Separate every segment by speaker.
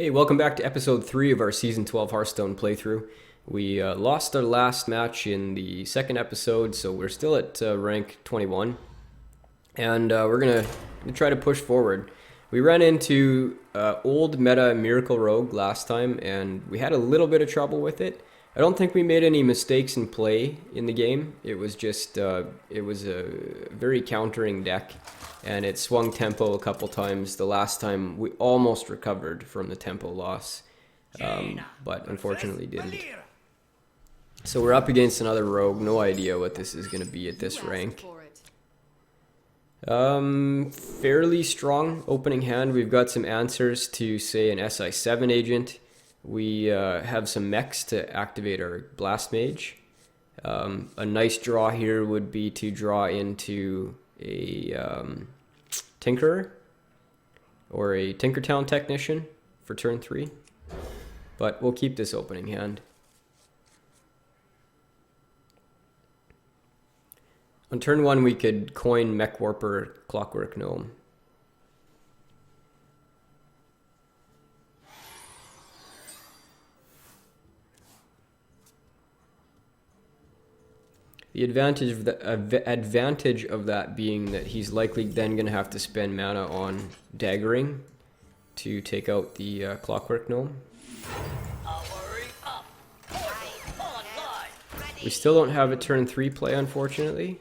Speaker 1: Hey, welcome back to episode 3 of our Season 12 Hearthstone playthrough. We lost our last match in the second episode, so we're still at rank 21. And we're going to try to push forward. We ran into old meta Miracle Rogue last time, and we had a little bit of trouble with it. I don't think we made any mistakes in play in the game. It was just, it was a very countering deck. And it swung tempo a couple times. The last time we almost recovered from the tempo loss, but unfortunately didn't. So we're up against another rogue. No idea what this is going to be at this rank. Fairly strong opening hand. We've got some answers to, say, an SI7 agent. We have some mechs to activate our Blast Mage. A nice draw here would be to draw into a Tinkerer or a Tinkertown Technician for turn 3, but we'll keep this opening hand. On turn 1 we could coin Mech Warper, Clockwork Gnome. The advantage of that being that he's likely then going to have to spend mana on daggering to take out the Clockwork Gnome. We still don't have a turn 3 play, unfortunately.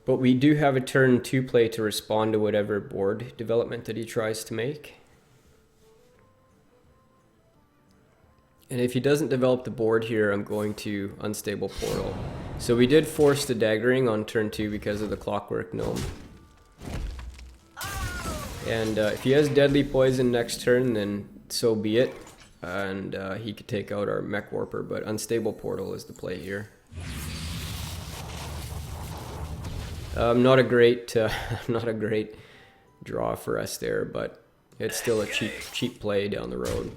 Speaker 1: But we do have a turn 2 play to respond to whatever board development that he tries to make. And if he doesn't develop the board here, I'm going to Unstable Portal. So we did force the daggering on turn 2 because of the Clockwork Gnome. And if he has Deadly Poison next turn, then so be it. And he could take out our Mech Warper, but Unstable Portal is the play here. Not a great draw for us there, but it's still a cheap play down the road.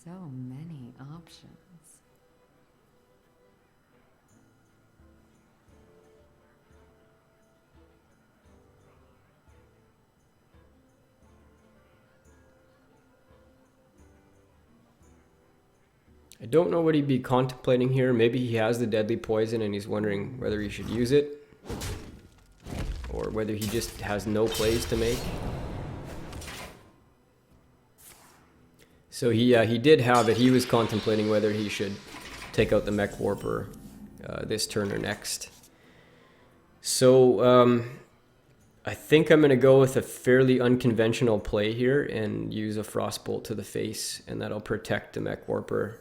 Speaker 2: So many options.
Speaker 1: I don't know what he'd be contemplating here. Maybe he has the Deadly Poison and he's wondering whether he should use it, or whether he just has no plays to make. So he did have it. He was contemplating whether he should take out the Mech Warper this turn or next. So I think I'm going to go with a fairly unconventional play here and use a Frostbolt to the face, and that'll protect the Mech Warper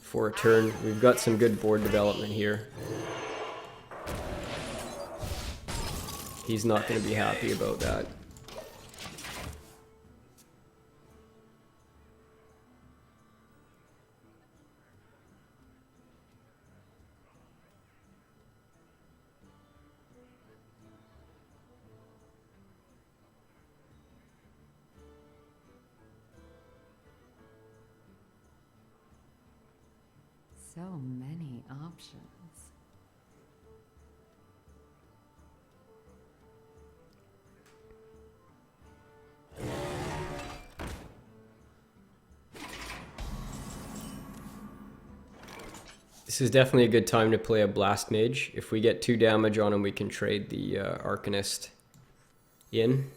Speaker 1: for a turn. We've got some good board development here. He's not going to be happy about that.
Speaker 2: So many options.
Speaker 1: This is definitely a good time to play a Blast Mage. If we get 2 damage on him, we can trade the Arcanist in.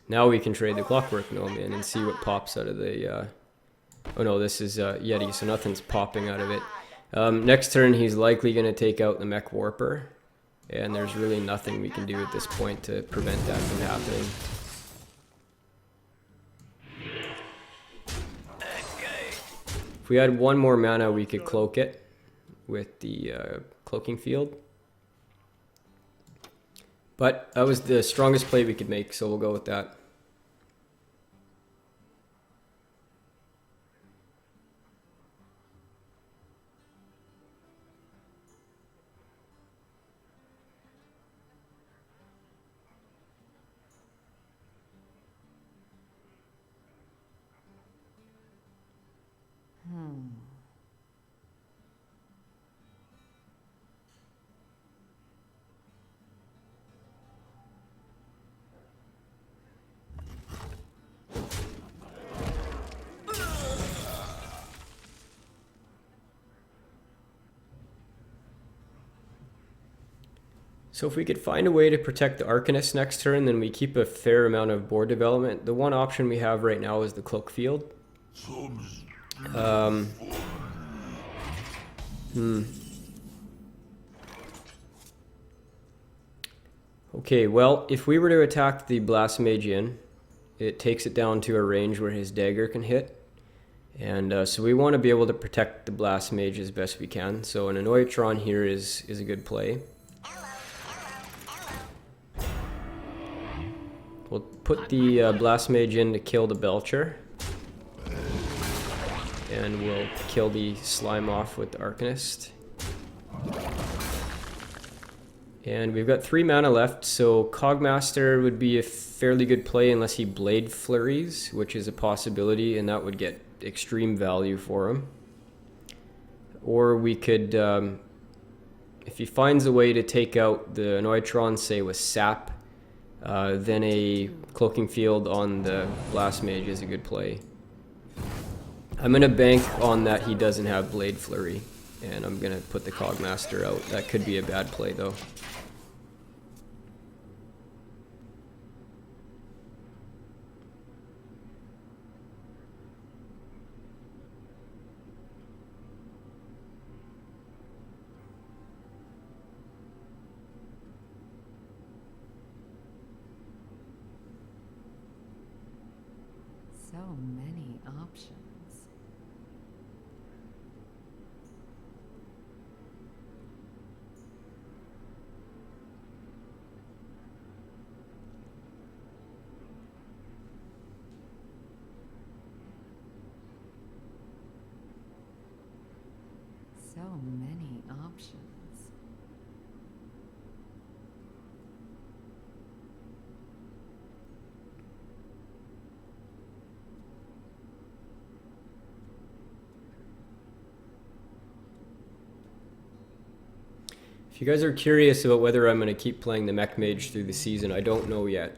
Speaker 1: Now we can trade the Clockwork Gnome in and see what pops out of the... oh no, this is Yeti, so nothing's popping out of it. Next turn, he's likely going to take out the Mech Warper. And there's really nothing we can do at this point to prevent that from happening. If we had 1 more mana, we could cloak it with the Cloaking Field. But that was the strongest play we could make, so we'll go with that. So if we could find a way to protect the Arcanist next turn, then we keep a fair amount of board development. The one option we have right now is the Cloak Field. Okay, well, if we were to attack the Blast Mage in, it takes it down to a range where his dagger can hit. And so we want to be able to protect the Blast Mage as best we can. So an Annoyatron here is a good play. We'll put the Blast Mage in to kill the Belcher. And we'll kill the Slime off with the Arcanist. And we've got 3 mana left, so Cogmaster would be a fairly good play unless he Blade Flurries, which is a possibility, and that would get extreme value for him. Or we could, if he finds a way to take out the Annoyatron, say with Sap, then a Cloaking Field on the Blast Mage is a good play. I'm going to bank on that he doesn't have Blade Flurry, and I'm going to put the Cogmaster out. That could be a bad play though.
Speaker 2: So many options. So many options.
Speaker 1: If you guys are curious about whether I'm going to keep playing the Mech Mage through the season, I don't know yet.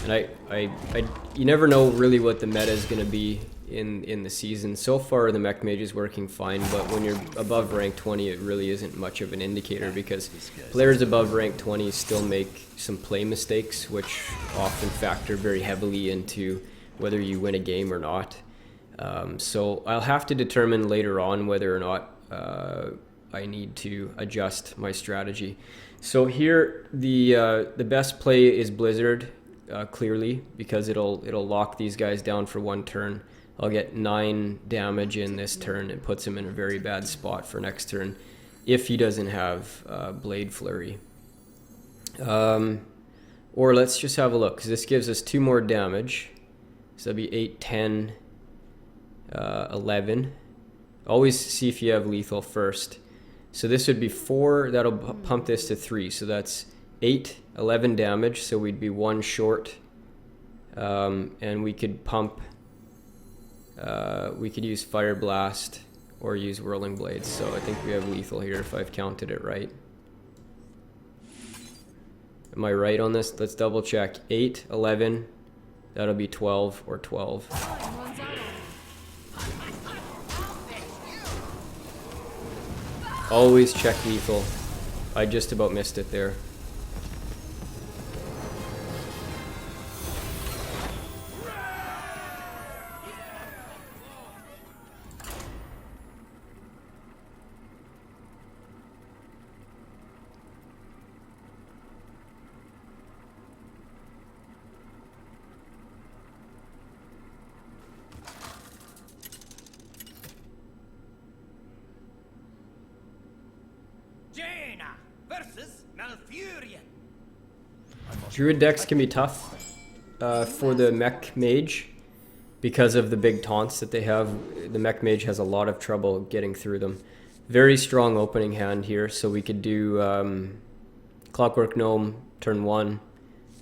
Speaker 1: And you never know really what the meta is going to be in the season. So far, the Mech Mage is working fine, but when you're above rank 20, it really isn't much of an indicator because players above rank 20 still make some play mistakes, which often factor very heavily into whether you win a game or not. So I'll have to determine later on whether or not I need to adjust my strategy. So here, the best play is Blizzard, clearly, because it'll lock these guys down for 1 turn. I'll get 9 damage in this turn. It puts him in a very bad spot for next turn if he doesn't have Blade Flurry. Or let's just have a look, because this gives us 2 more damage. So that'll be 8, 10, 11. Always see if you have lethal first. So this would be 4, that'll pump this to 3. So that's 8, 11 damage, so we'd be 1 short. And we could pump, we could use Fire Blast or use Whirling Blades. So I think we have lethal here if I've counted it right. Am I right on this? Let's double check. 8, 11, that'll be 12 or 12. Always check lethal. I just about missed it there. Druid decks can be tough for the Mech Mage because of the big taunts that they have. The Mech Mage has a lot of trouble getting through them. Very strong opening hand here, so we could do Clockwork Gnome turn 1,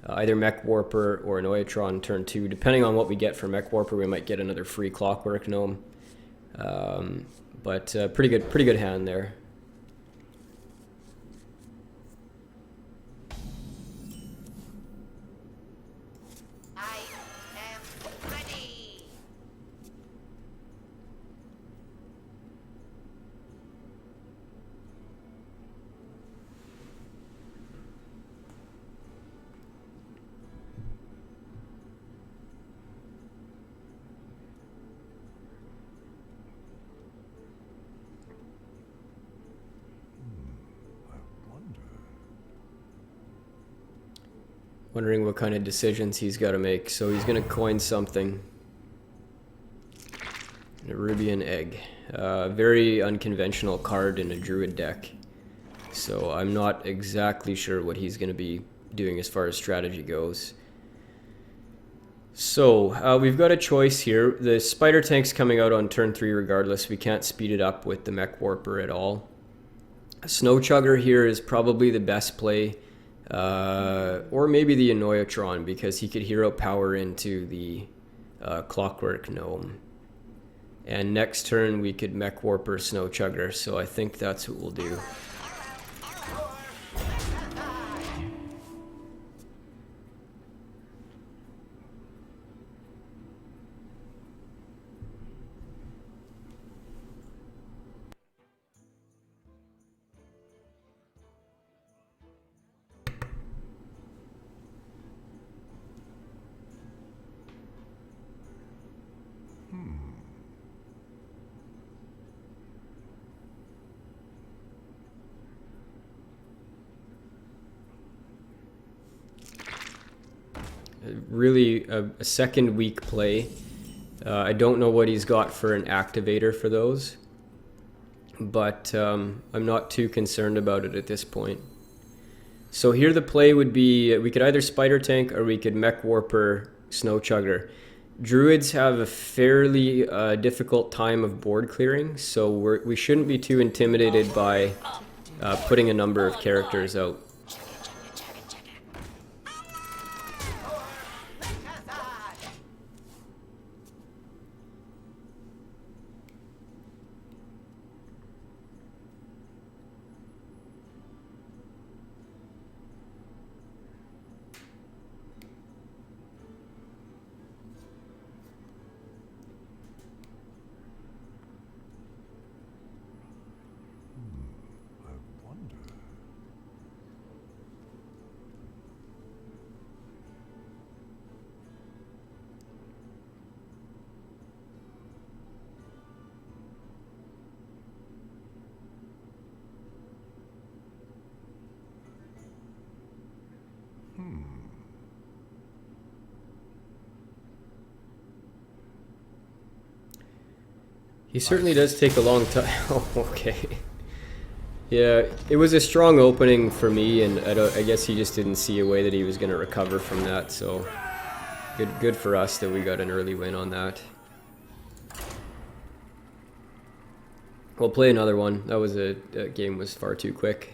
Speaker 1: either Mech Warper or Annoyatron turn 2. Depending on what we get for Mech Warper, we might get another free Clockwork Gnome. But pretty good hand there. Wondering what kind of decisions he's got to make. So he's going to coin something. A Rubian Egg. Very unconventional card in a Druid deck. So I'm not exactly sure what he's going to be doing as far as strategy goes. So we've got a choice here. The Spider Tank's coming out on turn 3 regardless. We can't speed it up with the Mech Warper at all. Snow Chugger here is probably the best play. Or maybe the Annoyatron, because he could hero power into the Clockwork Gnome. And next turn we could Mech Warper Snow Chugger, so I think that's what we'll do. Really a second week play. I don't know what he's got for an activator for those, but I'm not too concerned about it at this point. So here the play would be, we could either Spider Tank or we could Mech Warper Snow Chugger. Druids have a fairly difficult time of board clearing, so we shouldn't be too intimidated by putting a number of characters out. He certainly does take a long time. Oh, okay. Yeah, it was a strong opening for me, and I guess he just didn't see a way that he was going to recover from that, so good for us that we got an early win on that. We'll play another one. That game was far too quick.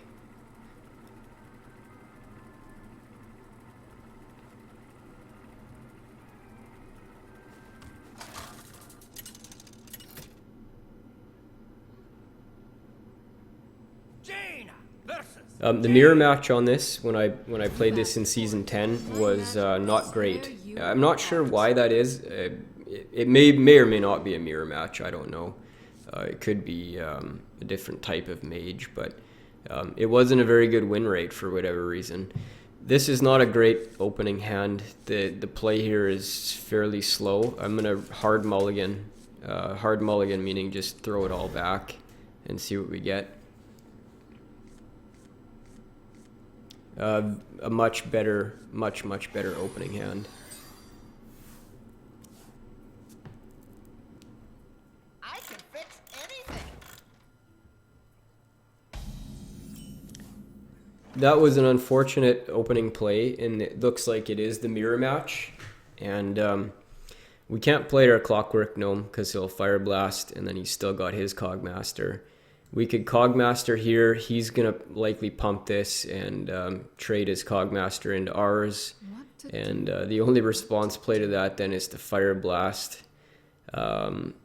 Speaker 1: The mirror match on this, when I played this in Season 10, was not great. I'm not sure why that is. It may or may not be a mirror match, I don't know. It could be a different type of mage, but it wasn't a very good win rate for whatever reason. This is not a great opening hand. The play here is fairly slow. I'm going to hard mulligan. Hard mulligan meaning just throw it all back and see what we get. A much better opening hand.
Speaker 3: I can fix anything.
Speaker 1: That was an unfortunate opening play, and it looks like it is the mirror match. And we can't play our Clockwork Gnome because he'll Fire Blast, and then he's still got his Cogmaster. We could Cogmaster here. He's going to likely pump this and trade his Cogmaster into ours. And the only response play to that then is to Fire Blast.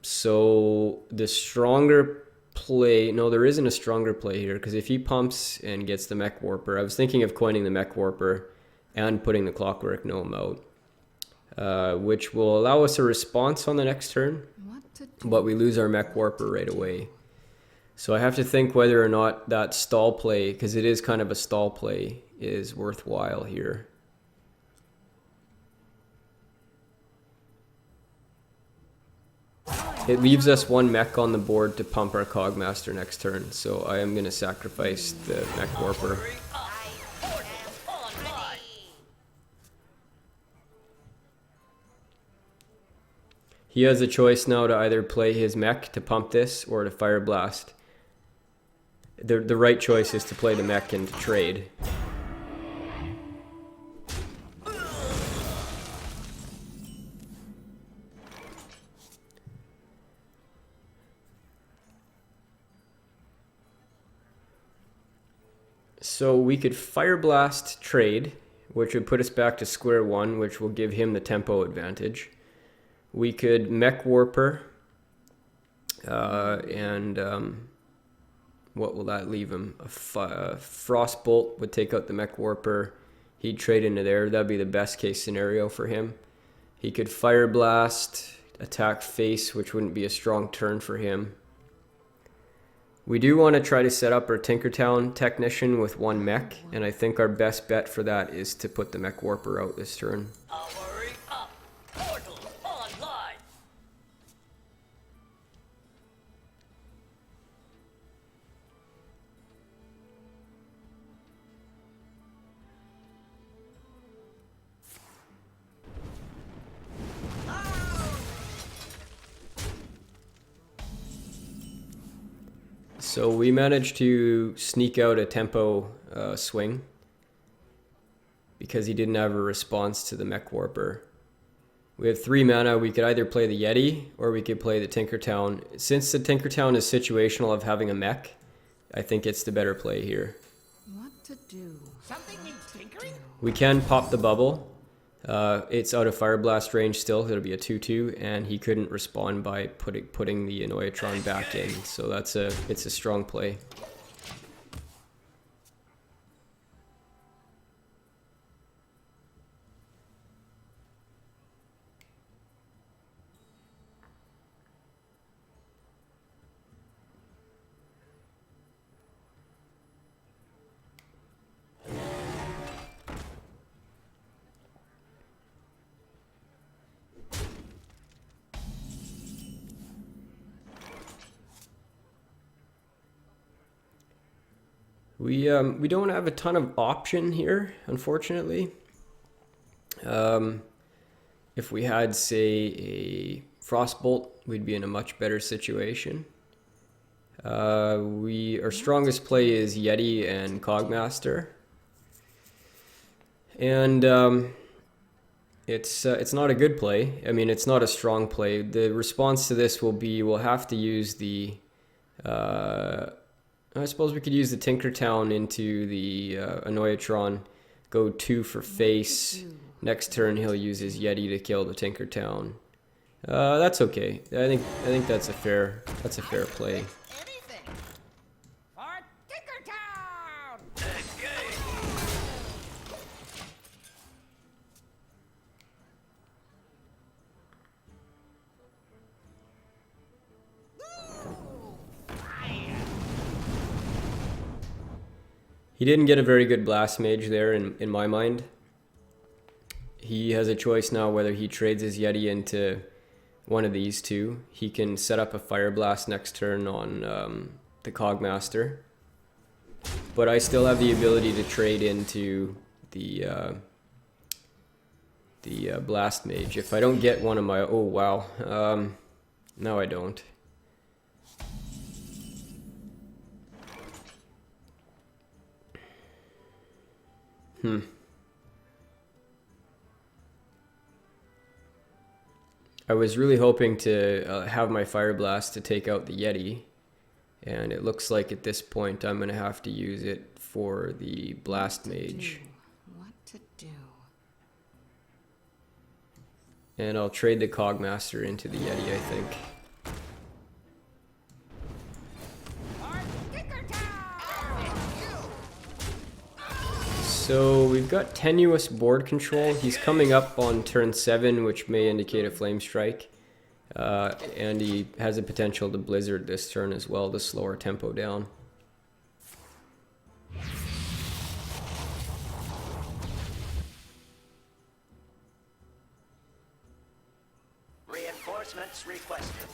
Speaker 1: So the stronger play... No, there isn't a stronger play here, because if he pumps and gets the Mech Warper... I was thinking of coining the Mech Warper and putting the Clockwork Gnome out, which will allow us a response on the next turn, but we lose our Mech Warper right away. So I have to think whether or not that stall play, because it is kind of a stall play, is worthwhile here. It leaves us one mech on the board to pump our Cogmaster next turn, so I am going to sacrifice the Mech Warper. He has a choice now to either play his mech to pump this or to Fire Blast. The right choice is to play the mech and to trade. So we could Fire Blast trade, which would put us back to square one, which will give him the tempo advantage. We could Mech Warper, and what will that leave him? A Frostbolt would take out the Mech Warper. He'd trade into there. That'd be the best case scenario for him. He could Fire Blast, attack face, which wouldn't be a strong turn for him. We do want to try to set up our Tinkertown Technician with one mech, and I think our best bet for that is to put the Mech Warper out this turn.
Speaker 4: Powering up. Portals online.
Speaker 1: So we managed to sneak out a tempo swing because he didn't have a response to the Mech Warper. We have 3 mana. We could either play the Yeti or we could play the Tinkertown. Since the Tinkertown is situational of having a mech, I think it's the better play here.
Speaker 2: What to do?
Speaker 3: Something needs tinkering?
Speaker 1: We can pop the bubble. It's out of Fire Blast range still. It'll be a 2/2, and he couldn't respond by putting the Annoyatron back in. So it's a strong play. We don't have a ton of option here, unfortunately. If we had, say, a Frostbolt, we'd be in a much better situation. Our strongest play is Yeti and Cogmaster, and it's not a good play. I mean, it's not a strong play. The response to this will be we'll have to use the. I suppose we could use the Tinkertown into the Annoyatron, go 2 for face. Next turn he'll use his Yeti to kill the Tinkertown. That's okay. I think that's a fair play.
Speaker 3: Anything. For Tinkertown!
Speaker 1: He didn't get a very good Blast Mage there in my mind. He has a choice now whether he trades his Yeti into one of these two. He can set up a Fire Blast next turn on the Cogmaster. But I still have the ability to trade into the Blast Mage. If I don't get one of my... Oh, wow. No, I don't. I was really hoping to have my Fire Blast to take out the Yeti, and it looks like at this point I'm going to have to use it for the Blast Mage.
Speaker 2: What to do?
Speaker 1: And I'll trade the Cogmaster into the Yeti, I think.
Speaker 3: For Tinkertown!
Speaker 1: So we've got tenuous board control. He's coming up on turn 7, which may indicate a Flame Strike. And he has a potential to Blizzard this turn as well to slow our tempo down.
Speaker 4: Reinforcements requested.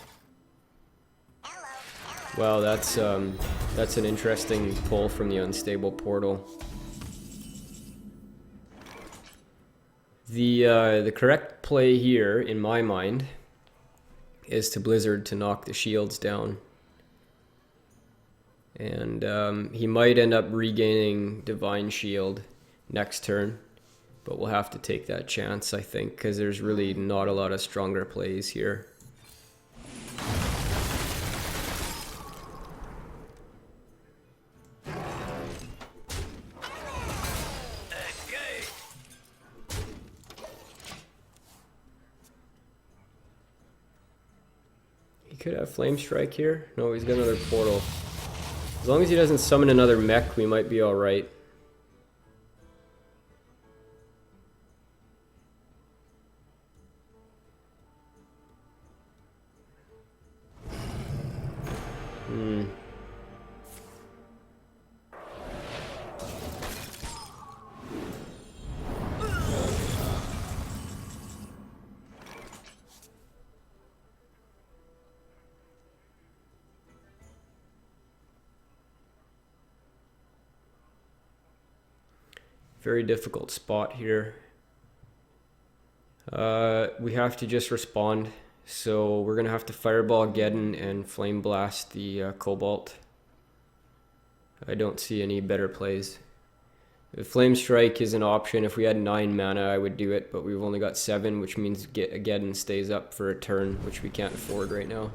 Speaker 1: Wow, that's an interesting pull from the Unstable Portal. The correct play here, in my mind, is to Blizzard to knock the shields down. And he might end up regaining Divine Shield next turn, but we'll have to take that chance, I think, because there's really not a lot of stronger plays here. He could have Flame Strike here. No, he's got another portal. As long as he doesn't summon another mech, we might be alright. Very difficult spot here. We have to just respond. So we're going to have to Fireball Geddon and Flame Blast the Cobalt. I don't see any better plays. The Flame Strike is an option. If we had 9 mana, I would do it, but we've only got 7, which means Geddon stays up for a turn, which we can't afford right now.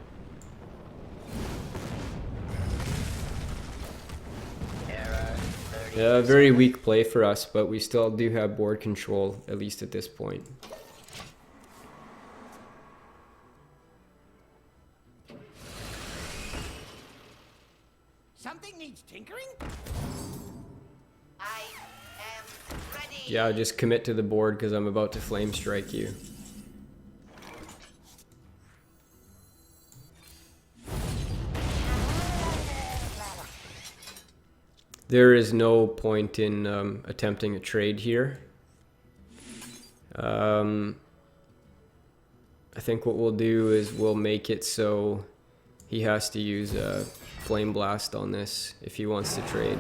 Speaker 1: Yeah, very weak play for us, but we still do have board control, at least at this point.
Speaker 3: Something needs tinkering?
Speaker 2: I am ready.
Speaker 1: Yeah, just commit to the board because I'm about to Flame Strike you. There is no point in attempting a trade here. I think what we'll do is we'll make it so he has to use a Flame Blast on this if he wants to trade.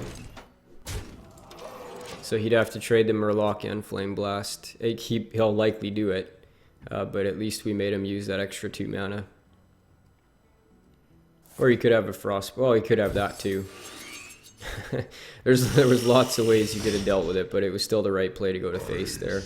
Speaker 1: So he'd have to trade the Murloc and Flame Blast. He'll likely do it, but at least we made him use that extra 2 mana. Or he could have a Frost. Well, he could have that too. There was lots of ways you could have dealt with it, but it was still the right play to go to face there.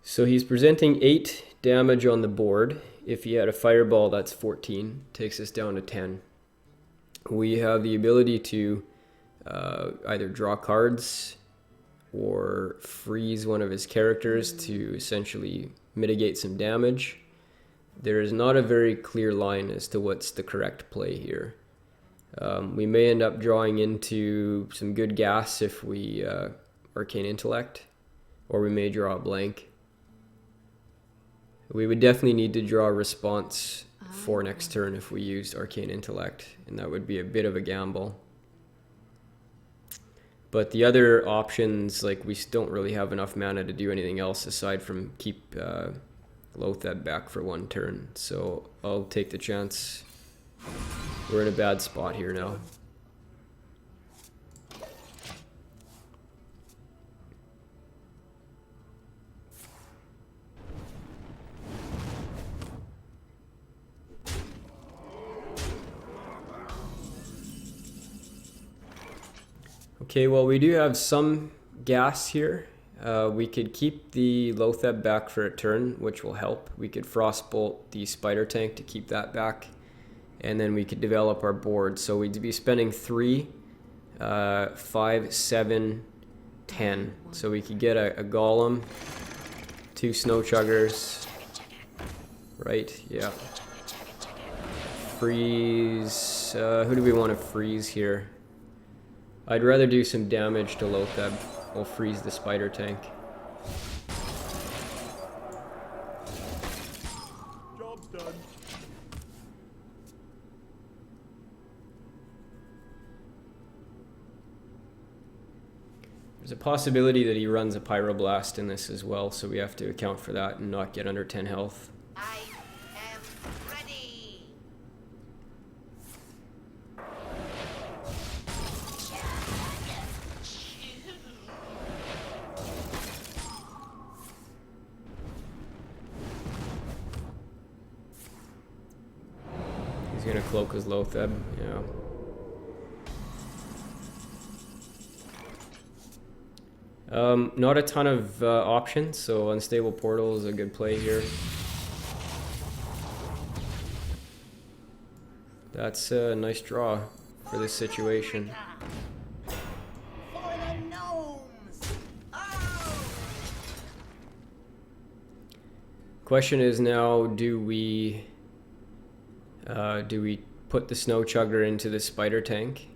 Speaker 1: So he's presenting 8 damage on the board. If he had a Fireball, that's 14. Takes us down to 10. We have the ability to either draw cards or freeze one of his characters to essentially mitigate some damage. There is not a very clear line as to what's the correct play here. We may end up drawing into some good gas if we Arcane Intellect, or we may draw a blank. We would definitely need to draw a response for next turn if we used Arcane Intellect, and that would be a bit of a gamble. But the other options, like, we don't really have enough mana to do anything else aside from keep Lotheb back for 1 turn. So I'll take the chance. We're in a bad spot here now. Okay, well, we do have some gas here. We could keep the Lotheb back for a turn, which will help. We could Frostbolt the Spider Tank to keep that back, and then we could develop our board. So we'd be spending 3, 5, 7, 10. So we could get a Golem, 2 Snow Chuggers, right? Yeah. Freeze. Who do we want to freeze here? I'd rather do some damage to Lotheb. We'll freeze the Spider Tank.
Speaker 5: Job's done.
Speaker 1: There's a possibility that he runs a Pyroblast in this as well, so we have to account for that and not get under 10 health.
Speaker 2: I am ready.
Speaker 1: gonna cloak his Lotheb, yeah. Not a ton of options, so Unstable Portal is a good play here. That's a nice draw for this situation.
Speaker 3: For the gnomes. Oh!
Speaker 1: Question is now, do we put the Snow Chugger into the Spider Tank?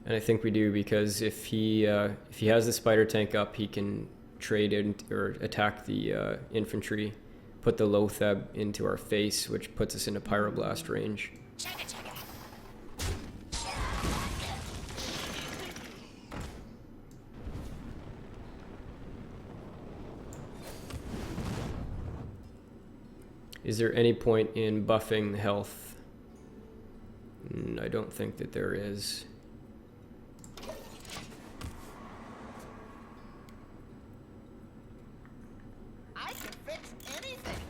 Speaker 1: And I think we do, because if he has the Spider Tank up, he can trade in or attack the infantry, put the Lotheb into our face, which puts us into Pyroblast range. Is there any point in buffing health? I don't think that there is.
Speaker 3: I can fix anything.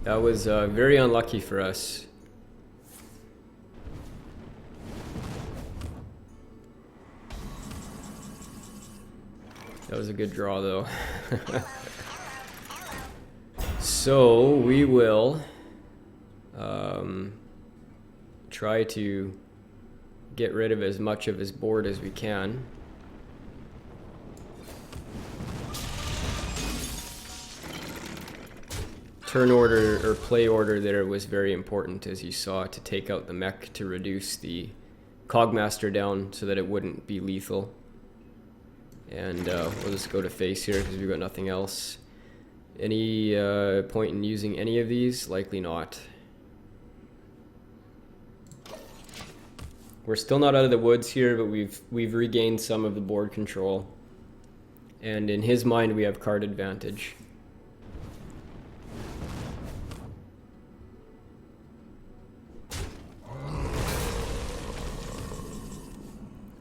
Speaker 1: That was very unlucky for us. That was a good draw, though. So we will try to get rid of as much of his board as we can. Turn order or play order there was very important, as you saw, to take out the mech to reduce the Cogmaster down so that it wouldn't be lethal. And we'll just go to face here because we've got nothing else. Any point in using any of these? Likely not. We're still not out of the woods here, but we've regained some of the board control. And in his mind, we have card advantage.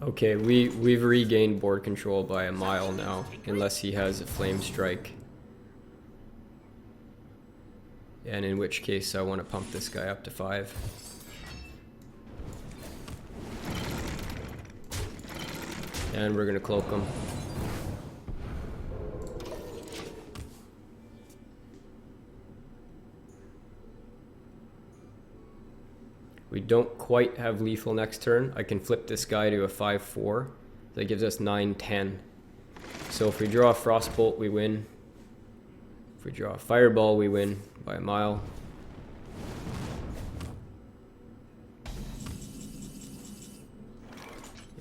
Speaker 1: Okay, we've regained board control by a mile now, unless he has a flame strike. And in which case I want to pump this guy up to 5. And we're gonna cloak him. We don't quite have lethal next turn. I can flip this guy to a 5/4. That gives us 9/10. So if we draw a Frostbolt, we win. If we draw a Fireball, we win by a mile.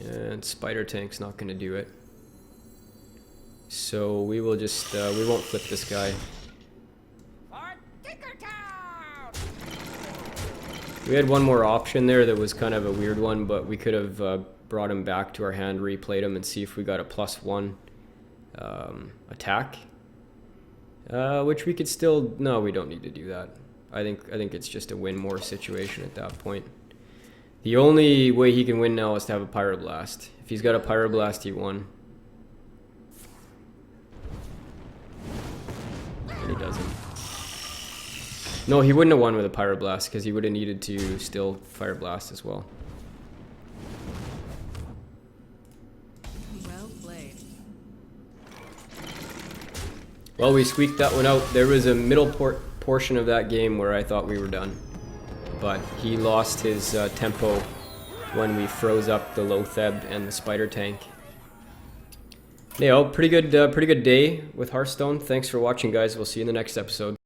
Speaker 1: And Spider Tank's not going to do it. So we will just, we won't flip this guy. We had one more option there that was kind of a weird one, but we could have brought him back to our hand, replayed him, and see if we got a +1 attack. Which we could still... No, we don't need to do that. I think it's just a win more situation at that point. The only way he can win now is to have a Pyroblast. If he's got a Pyroblast, he won. And he doesn't. No, he wouldn't have won with a Pyroblast because he would have needed to still Fire Blast as well.
Speaker 5: Well played.
Speaker 1: Well, we squeaked that one out. There was a middle portion of that game where I thought we were done. But he lost his tempo when we froze up the Lotheb and the Spider Tank. Yeah, pretty good day with Hearthstone. Thanks for watching, guys. We'll see you in the next episode.